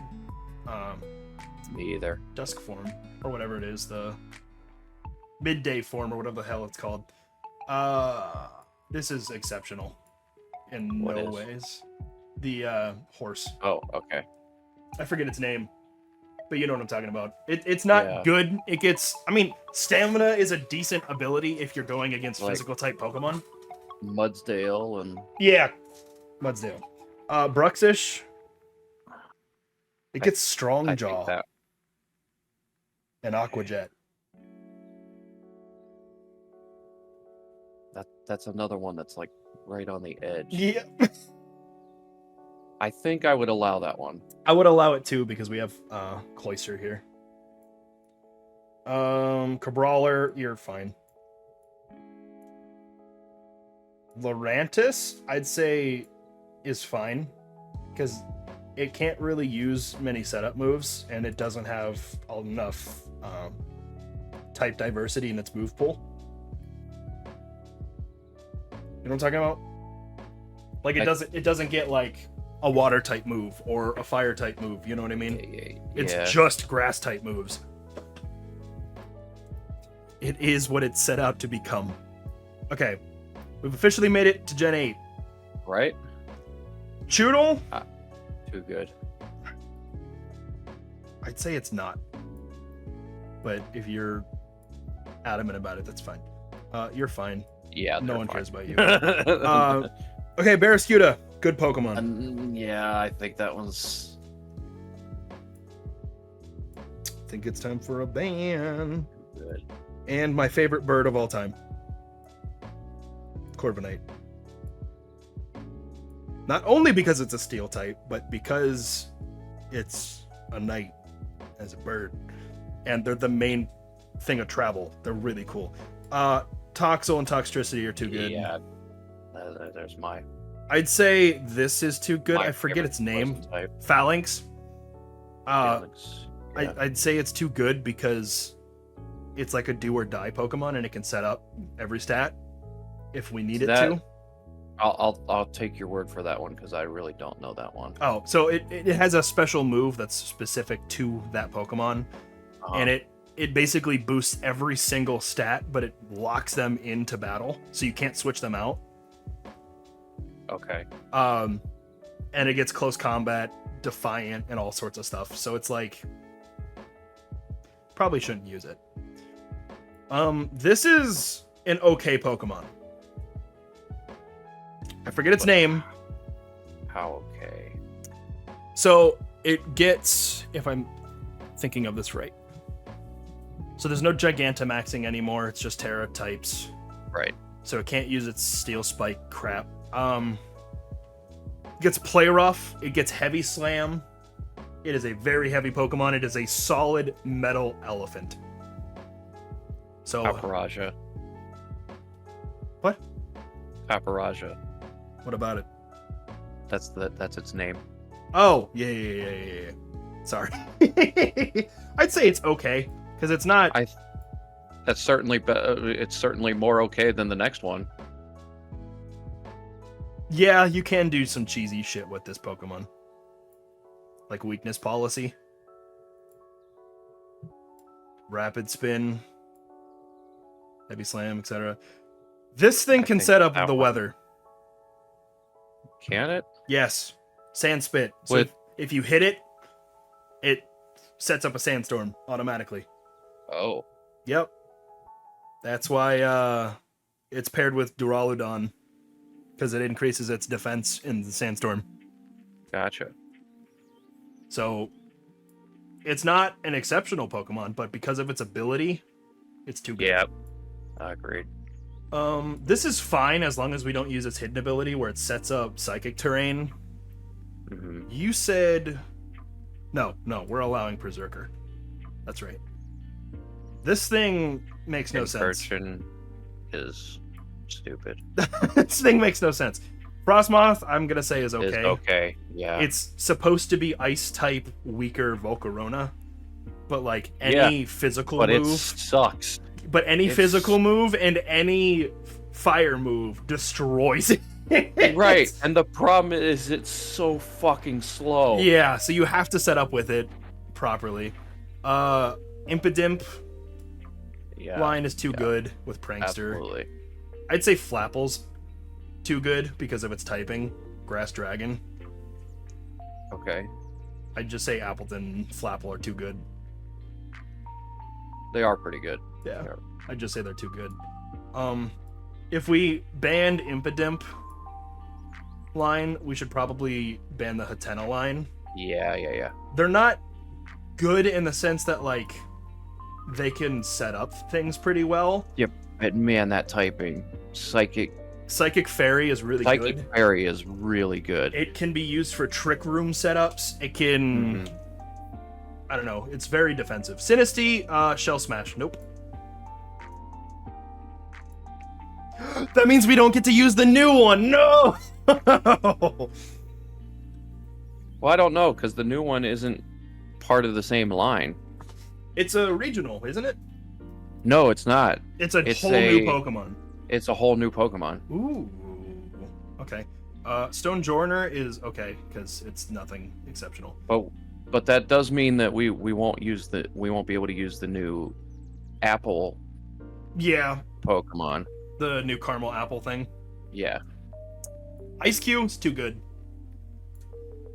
Me either. Dusk form, or whatever it is, the midday form, or whatever the hell it's called. This is exceptional in What no is? ways. The horse. Oh, okay. I forget its name, but you know what I'm talking about. It's not Yeah. good. It gets, stamina is a decent ability if you're going against Like- physical type Pokemon. Mudsdale and Yeah, Mudsdale. Bruxish. It gets Strong I Jaw think that and Aqua Jet. that's another one that's like right on the edge. Yeah. I think I would allow that one. I would allow it too because we have Cloyster here. Cabrawler, you're fine. Lurantis, I'd say, is fine because it can't really use many setup moves and it doesn't have enough type diversity in its move pool. You know what I'm talking about? Like it doesn't get like a water type move or a fire type move. You know what I mean? Yeah. It's just grass type moves. It is what it's set out to become. Okay, we've officially made it to Gen 8. Right? Choodle? Too good. I'd say it's not. But if you're adamant about it, that's fine. You're fine. Yeah. No they're one fine. cares about you. Okay, Barraskewda. Good Pokemon. Yeah, I think that one's I think it's time for a ban. good. And my favorite bird of all time. Corviknight. Not only because it's a steel type, but because it's a knight as a bird. And they're the main thing of travel. They're really cool. Toxel and Toxtricity are too good. Yeah. There's my. I'd say this is too good. my I forget favorite its name. poison type. Phalanx. Felix. Yeah. I'd say it's too good because it's like a do or die Pokemon and it can set up every stat if we need it That- to. I'll take your word for that one because I really don't know that one. Oh, so it has a special move that's specific to that Pokemon, and it basically boosts every single stat, but it locks them into battle, so you can't switch them out. Okay. And it gets close combat, defiant and all sorts of stuff. So it's like, probably shouldn't use it. This is an okay Pokemon. I forget its name. How okay? So it gets, if I'm thinking of this right. So there's no Gigantamaxing anymore. It's just Terra types. Right. So it can't use its Steel Spike crap. It gets Play Rough. It gets Heavy Slam. It is a very heavy Pokemon. It is a solid metal elephant. So Paparaja. What? Paparaja. What about it? That's its name. Oh, yeah. Sorry. I'd say it's okay because it's not. That's certainly it's certainly more okay than the next one. Yeah, you can do some cheesy shit with this Pokemon. Like weakness policy. Rapid spin. Heavy slam, etc. This thing can set up the weather. Can it? Yes. Sand spit. So With if you hit it, it sets up a sandstorm automatically. Oh. Yep. That's why it's paired with Duraludon. Because it increases its defense in the sandstorm. Gotcha. So it's not an exceptional Pokemon, but because of its ability, it's too good. Yep. Agreed. This is fine as long as we don't use its hidden ability where it sets up psychic terrain. Mm-hmm. You said no, we're allowing Berserker. That's right. This thing makes no sense. Inversion is stupid. This thing makes no sense. Frostmoth, I'm gonna say is okay. Is okay. Yeah. It's supposed to be ice type, weaker Volcarona, but like any physical but move, it sucks. But any physical move and any fire move destroys it. Right, and the problem is it's so fucking slow. Yeah, so you have to set up with it properly. Impidimp line is too good with Prankster. Absolutely. I'd say Flapple's too good because of its typing. Grass Dragon. Okay. I'd just say Appleton and Flapple are too good. They are pretty good. Yeah, I'd just say they're too good. If we banned Impidimp line, we should probably ban the Hatena line. Yeah. They're not good in the sense that, like, they can set up things pretty well. Yep. But man, that typing. Psychic Fairy is really good. Psychic Fairy is really good. It can be used for Trick Room setups. It can... Mm-hmm. I don't know. It's very defensive. Sinistea, Shell Smash. Nope. That means we don't get to use the new one. No! Well, I don't know, because the new one isn't part of the same line. It's a regional, isn't it? No, it's not. It's a whole new Pokemon. It's a whole new Pokemon. Ooh. Okay. Stone Jorner is okay, because it's nothing exceptional. But that does mean that we won't be able to use the new Apple Pokemon. The new Caramel Apple thing. Yeah. Ice Cube is too good.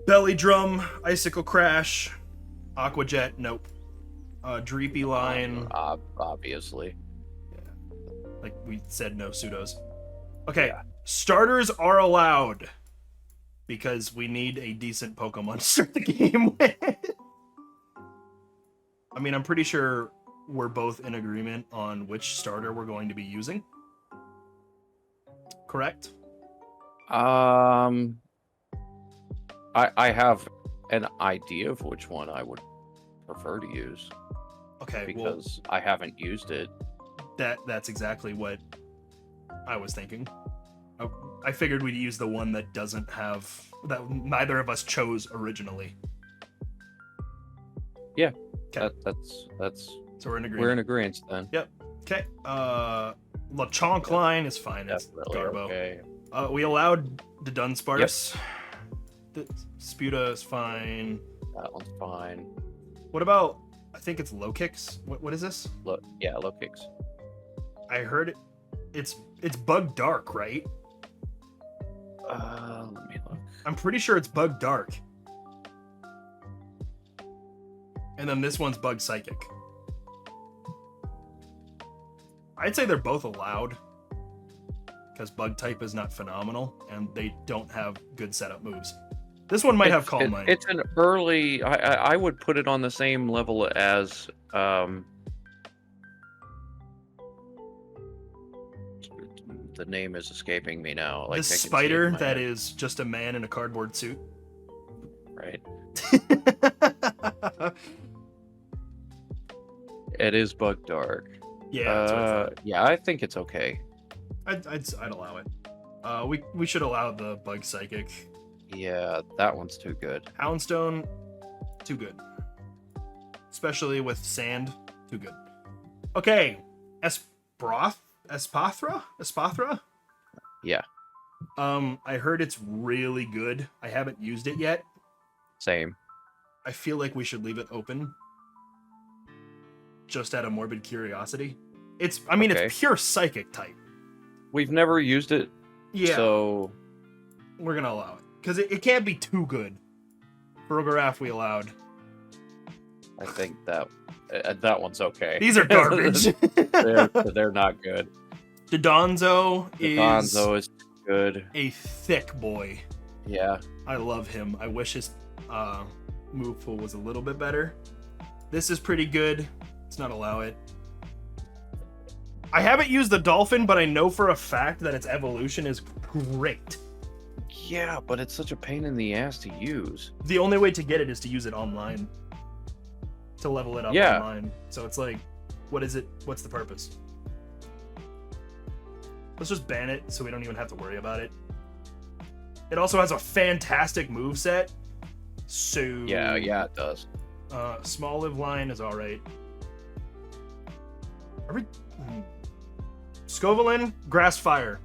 Belly Drum, Icicle Crash, Aqua Jet, nope. Dreepy line. Obviously. Yeah. Like we said, no pseudos. Okay, starters are allowed because we need a decent Pokemon to start the game with. I mean, I'm pretty sure we're both in agreement on which starter we're going to be using. Correct? I have an idea of which one I would prefer to use. Okay, because I haven't used it. That's exactly what I was thinking. I figured we'd use the one that doesn't have that neither of us chose originally. Yeah. Okay. That's so we're in agreement. We're in agreement then. Yep. Okay. Lechonk line is fine. It's Definitely Garbo. okay. We allowed the Dunsparce. Yep. The Sputa is fine. That one's fine. What about? I think it's Low Kicks. What is this? Low Kicks. I heard it's Bug Dark, right? Let me look. I'm pretty sure it's Bug Dark. And then this one's Bug Psychic. I'd say they're both allowed. Because Bug type is not phenomenal, and they don't have good setup moves. This one might have Calm Mind. It's an early... I would put it on the same level as... the name is escaping me now. Like, the spider that is just a man in a cardboard suit. Right. It is Bug Dark. Yeah, that's what I thought. Yeah, I think it's okay. I'd allow it. We should allow the Bug Psychic. Yeah, that one's too good. Houndstone, too good. Especially with sand, too good. Okay, Espathra? Yeah. I heard it's really good. I haven't used it yet. Same. I feel like we should leave it open. Just out of morbid curiosity. It's pure psychic type. We've never used it. Yeah. So we're gonna allow it. Because it can't be too good. Ferogarath we allowed. I think that one's okay. These are garbage. they're not good. Dodonzo is good. A thick boy. Yeah. I love him. I wish his move pool was a little bit better. This is pretty good. Let's not allow it. I haven't used the dolphin, but I know for a fact that its evolution is great. Yeah, but it's such a pain in the ass to use. The only way to get it is to use it online. To level it up online. So it's like, what is it? What's the purpose? Let's just ban it so we don't even have to worry about it. It also has a fantastic moveset. So yeah, it does. Small live line is alright. Scovelin, Grass Fire.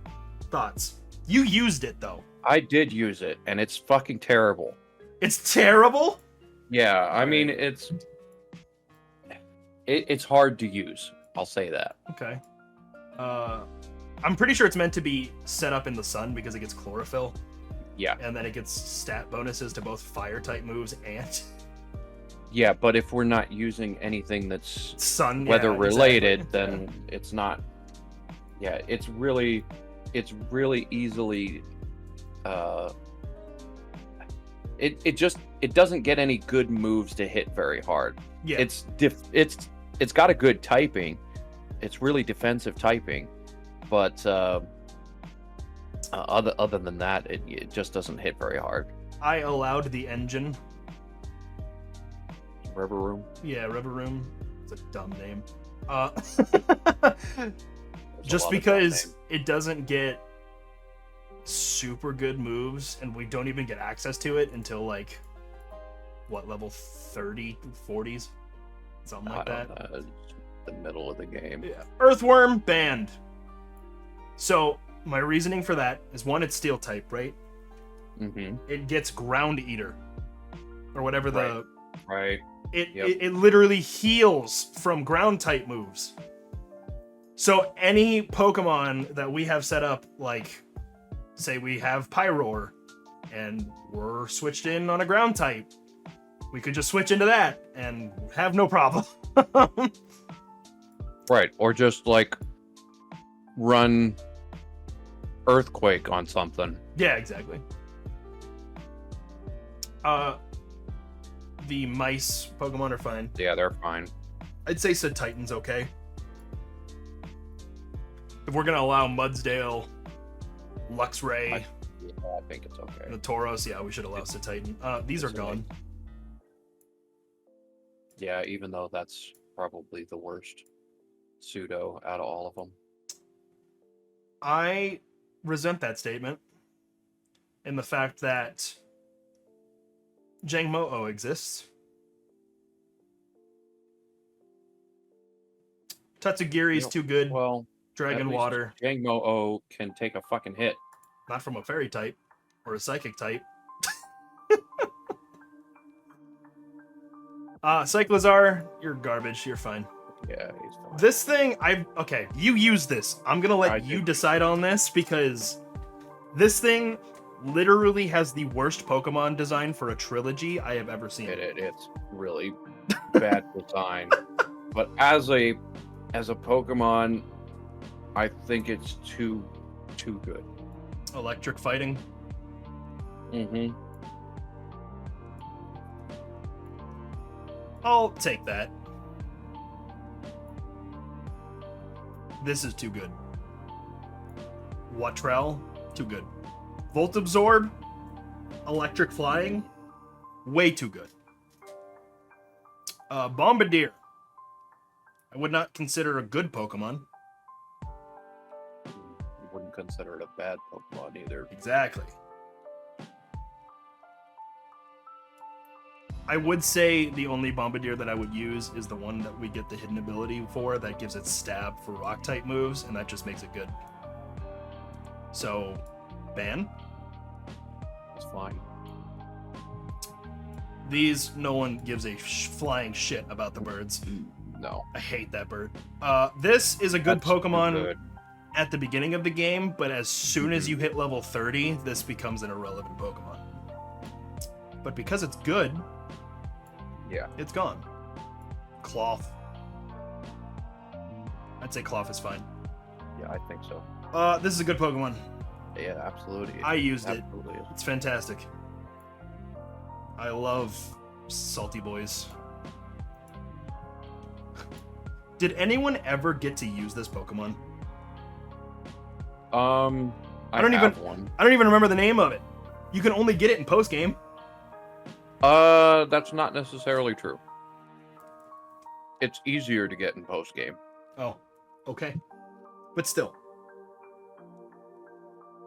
Thoughts? You used it though. I did use it, and it's fucking terrible. It's terrible? Yeah, I mean it's hard to use. I'll say that. Okay. I'm pretty sure it's meant to be set up in the sun because it gets chlorophyll. Yeah. And then it gets stat bonuses to both fire type moves and yeah, but if we're not using anything that's sun weather related, exactly. then it's not. Yeah, it's really easily. It doesn't get any good moves to hit very hard. Yeah. It's got a good typing. It's really defensive typing, but other than that, it just doesn't hit very hard. I allowed the engine. Rubber Room? Yeah, Rubber Room. It's a dumb name. Just because it doesn't get super good moves, and we don't even get access to it until like what, level 30, 40s? Something like that. The middle of the game. Yeah. Earthworm banned. So my reasoning for that is one, it's steel type, right? Mm-hmm. It gets Ground Eater. Or whatever the Right. It literally heals from ground type moves. So any Pokemon that we have set up, like, say we have Pyroar, and we're switched in on a ground type, we could just switch into that and have no problem. Right, or just, like, run Earthquake on something. Yeah, exactly. The mice Pokemon are fine. Yeah, they're fine. I'd say Titan's okay. If we're gonna allow Mudsdale, Luxray, I think it's okay. and the Tauros, yeah, we should allow Titan. These are gone. Yeah, even though that's probably the worst pseudo out of all of them. I resent that statement in the fact that Jangmo-O exists. Tatsugiri's too good. Well, Dragon Water. Jangmo-O can take a fucking hit. Not from a fairy type or a psychic type. Cyclizar, you're garbage. You're fine. Yeah, he's fine. This thing, okay, you use this. I'm gonna let you decide on this because this thing literally has the worst Pokemon design for a trilogy I have ever seen. It's really bad design. But as a Pokemon, I think it's too good. Electric fighting. Mm-hmm. I'll take that. This is too good. Watrel, too good. Volt Absorb, electric flying, way too good. Bombardier. I would not consider a good Pokemon. You wouldn't consider it a bad Pokemon either. Exactly. I would say the only Bombardier that I would use is the one that we get the hidden ability for that gives it stab for rock type moves, and that just makes it good. So, ban. It's fine. These, no one gives a flying shit about the birds. No. I hate that bird. This is a good That's Pokemon good. at the beginning of the game, but as soon as you hit level 30, this becomes an irrelevant Pokemon. But because it's good, yeah, it's gone. Cloth. I'd say Cloth is fine. Yeah, I think so. This is a good Pokemon. Yeah, absolutely. I used Absolutely it. is. It's fantastic. I love salty boys. Did anyone ever get to use this Pokemon? I don't have even- one. I don't even remember the name of it. You can only get it in post-game. That's not necessarily true. It's easier to get in post game. Oh, okay. But still.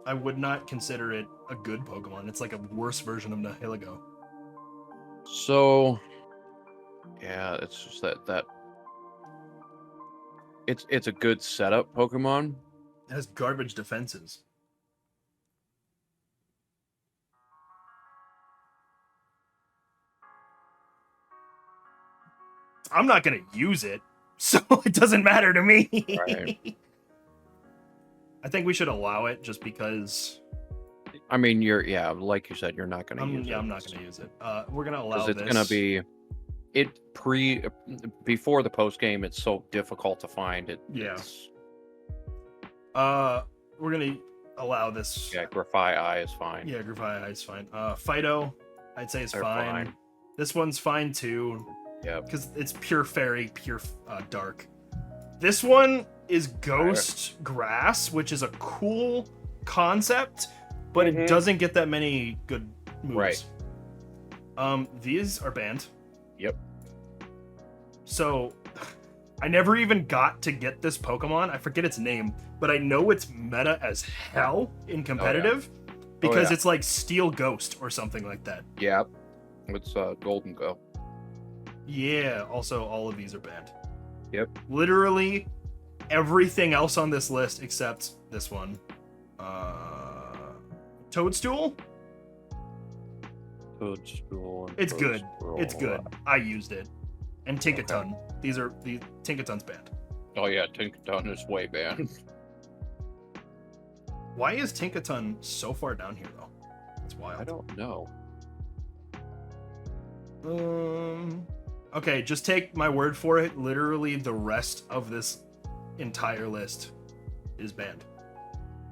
I would not consider it a good Pokemon. It's like a worse version of Nihilego. So, yeah, it's just that it's a good setup Pokemon. It has garbage defenses. I'm not going to use it, so it doesn't matter to me. Right. I think we should allow it just because... I mean, like you said, you're not going to use it. I'm not going to use it. We're going to allow Because this. it's going to be... Before the post game, it's so difficult to find it. Yeah. It's, we're going to allow this. yeah, Grafai Eye is fine. Yeah, Grafai is fine. Fido, I'd say is They're fine. fine. This one's fine too. Yeah. Because it's pure fairy, pure dark. This one is ghost grass, which is a cool concept, but it doesn't get that many good moves. Right. These are banned. Yep. So I never even got to get this Pokemon. I forget its name, but I know it's meta as hell in competitive because it's like Steel Ghost or something like that. Yeah. It's Golden Go. Yeah, also all of these are banned. Yep. Literally everything else on this list except this one. Toadstool? Toadstool. And It's good. Toadstool. It's good. I used it. And Tinkaton. The Tinkaton's banned. Oh yeah, Tinkaton is way banned. Why is Tinkaton so far down here though? That's wild. I don't know. Okay, just take my word for it. Literally the rest of this entire list is banned.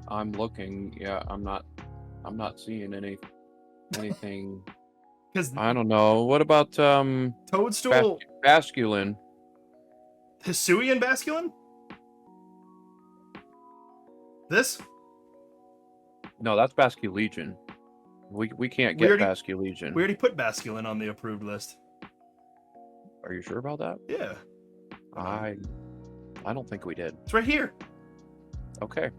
I'm looking. Yeah, I'm not seeing anything. Because I don't know. What about Toadstool, Basculin? Hisuian Basculin? This? No, that's Basculegion. We can't We get already- Basculegion. We already put Basculin on the approved list. Are you sure about that? Yeah, I don't think we did. it's right here. Okay.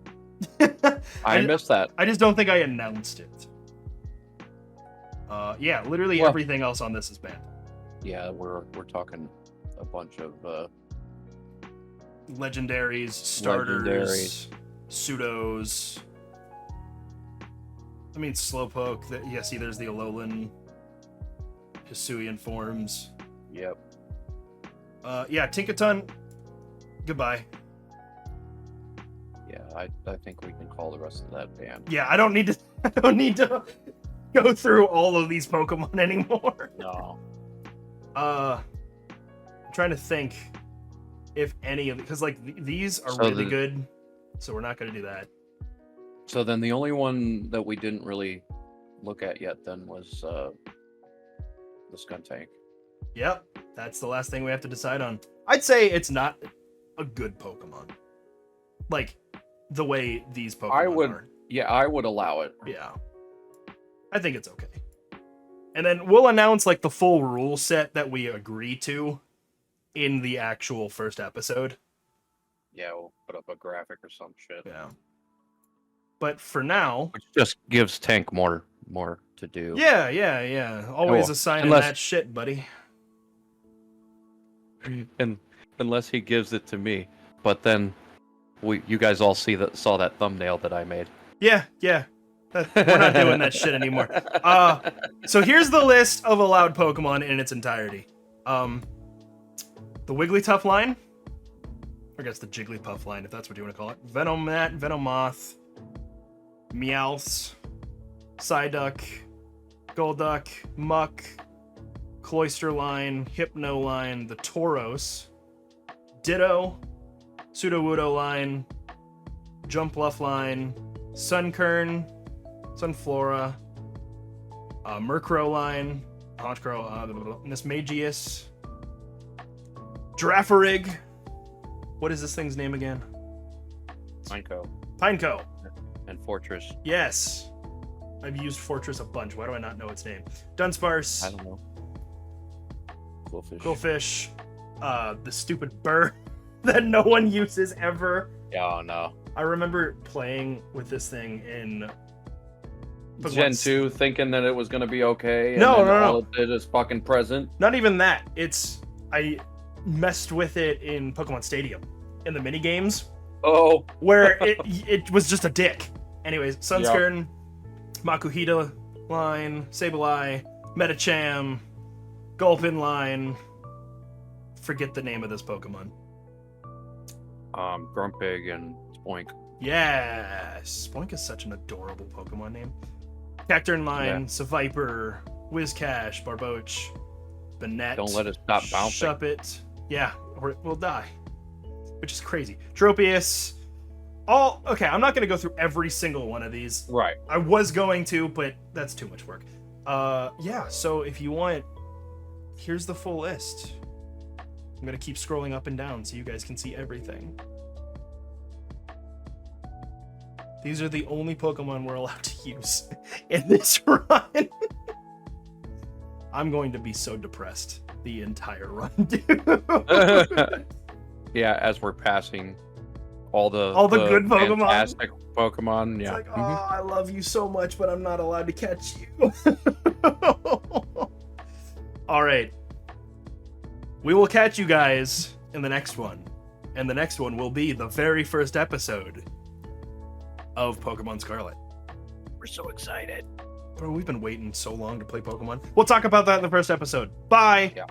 I missed that. I just don't think I announced it. Yeah, literally Well- everything else on this is banned. Yeah, we're talking a bunch of Legendaries, starters, Legendaries. pseudos. I mean, Slowpoke. Yeah, see, there's the Alolan, Hisuian forms. Yep. Yeah, Tinkaton. Goodbye. Yeah, I think we can call the rest of that banned. Yeah, I don't need to. I don't need to go through all of these Pokemon anymore. No. I'm trying to think if any of because like these are So really good, so we're not going to do that. So then the only one that we didn't really look at yet then was the Skuntank. Yep, that's the last thing we have to decide on. I'd say it's not a good Pokemon, like the way these Pokemon are. Yeah, I would allow it. Yeah, I think it's okay. And then we'll announce like the full rule set that we agree to in the actual first episode. Yeah, we'll put up a graphic or some shit. Yeah. But for now, Which just gives Tank more to do. yeah. Always Oh, assigning that shit, buddy. And unless he gives it to me, but then you guys all saw that thumbnail that I made. Yeah. We're not doing that shit anymore. So here's the list of allowed Pokemon in its entirety. The Wigglytuff line, I guess the Jigglypuff line, if that's what you want to call it. Venomat, Venomoth, Meowths, Psyduck, Golduck, Muck, Cloyster line, Hypno line, the Tauros, Ditto, Sudowoodo line, Jumpluff line, Sunkern, Sunflora, Murkrow line, Honchkrow, Nismagius, Girafarig. What is this thing's name again? Pineco. And Fortress. Yes. I've used Fortress a bunch. Why do I not know its name? Dunsparce. I don't know. Quillfish. The stupid bird that no one uses ever. Oh, no. I remember playing with this thing in Pokemon Gen 2, thinking that it was going to be okay. And No. all it did is fucking present. Not even that. I messed with it in Pokemon Stadium in the mini games. Oh. Where it was just a dick. Anyways, Sunscurn, Makuhita line, Sableye, Metacham, Gulpin line. Forget the name of this Pokemon. Grumpig and Spoink. Yes, Spoink is such an adorable Pokemon name. Cacturn line, Seviper, Whiscash, Barboach, Banette. Don't let it stop bouncing. Shuppet. Yeah, or it will die. Which is crazy. Tropius. Okay, I'm not going to go through every single one of these. Right. I was going to, but that's too much work. Yeah, so if you want, here's the full list. I'm going to keep scrolling up and down so you guys can see everything. These are the only Pokemon we're allowed to use in this run. I'm going to be so depressed the entire run, dude. Yeah, as we're passing all the good Pokemon. Fantastic Pokemon. Yeah. It's like, oh, I love you so much, but I'm not allowed to catch you. All right. We will catch you guys in the next one. And the next one will be the very first episode of Pokemon Scarlet. We're so excited. Bro, we've been waiting so long to play Pokemon. We'll talk about that in the first episode. Bye! Yeah.